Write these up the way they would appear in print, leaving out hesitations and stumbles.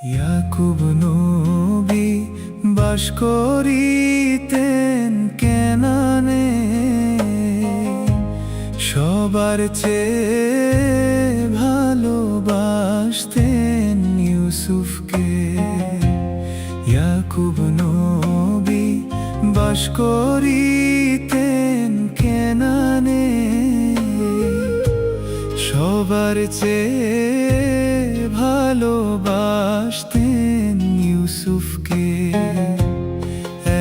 ইয়াকুব নবী বাস করিতেন কেনানে, সবার চেয়ে ভালোবাসতেন ইউসুফকে। ইয়াকুব নবী বাস করিতেন কেনানে, সবার চেয়ে ভালোবাসতেন ইউসুফকে।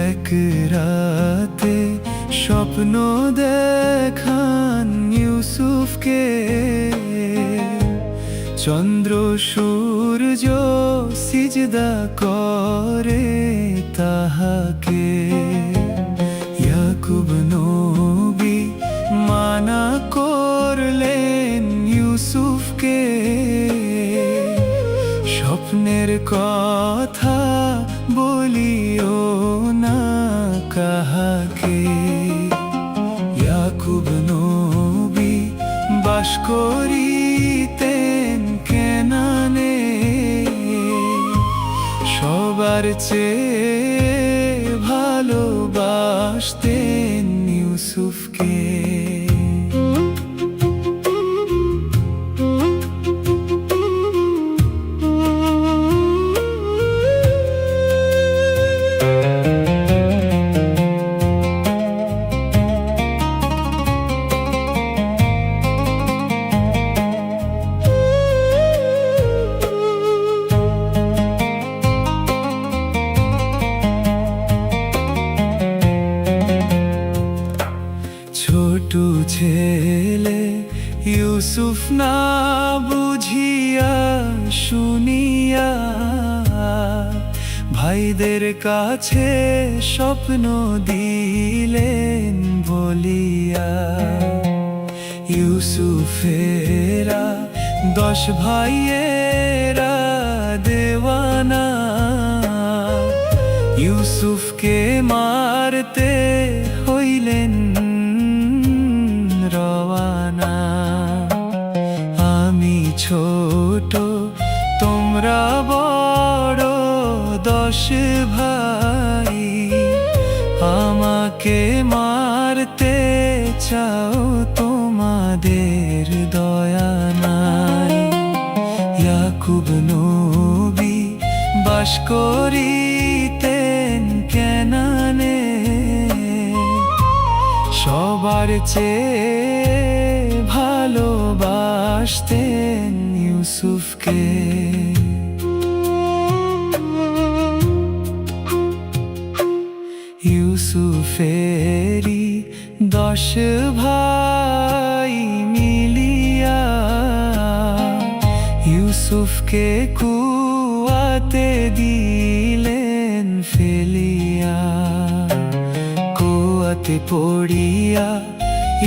এক রাতে স্বপ্ন দেখান ইউসুফকে, চন্দ্র সূর্য সিজদা করে তাহাকে। ইয়াকুব নবী মানা করলেন ইউসুফকে, স্বপ্নের কথা বলিও না কাহাকে। ইয়াকুব নবী বাস করিতেন কেনানে, সবার চেয়ে ভালোবাসতেন ইউসুফকে। ছোট ছেলে ইউসুফ না বুঝিয়া শুনিয়া, ভাইদের কাছে স্বপ্ন দিলেন বলিয়া। ইউসুফেরা 10 ভাইয়েরা দেওয়ানা, ইউসুফকে মারতে হইলেন রওয়ানা। আমি ছোট তোমরা বড় 10 ভাই, আমাকে মারতে চাও তোমাদের দয়া নাই। ইয়াকুব নবী বাস করিতেন কেনানে, সবার চেয়ে ভালোবাসতেন ইউসুফকে। ইউসুফেরি 10 ভাই মিলিয়া, ইউসুফকে কুয়াতে দিলেন ফেলিয়া। কুয়াতে পড়িয়া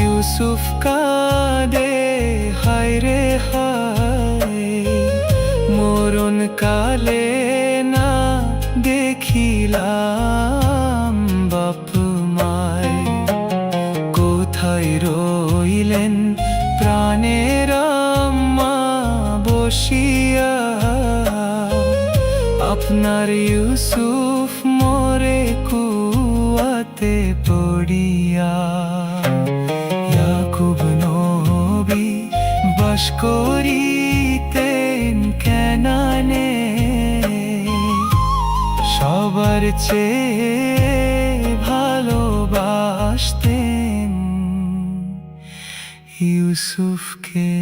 ইউসুফ কাঁদে হায় রে হায়, মরণ কালে না দেখিলাম বাপ মায়। কোথায় রইলেন প্রাণের আম্মা বসিয়া, আপনার ইউসুফ মরে কুয়াতে পড়িয়া। ইয়াকুব নবী বাস করিতেন কেনানে, সবার চেয়ে ভালোবাসতেন ইউসুফকে।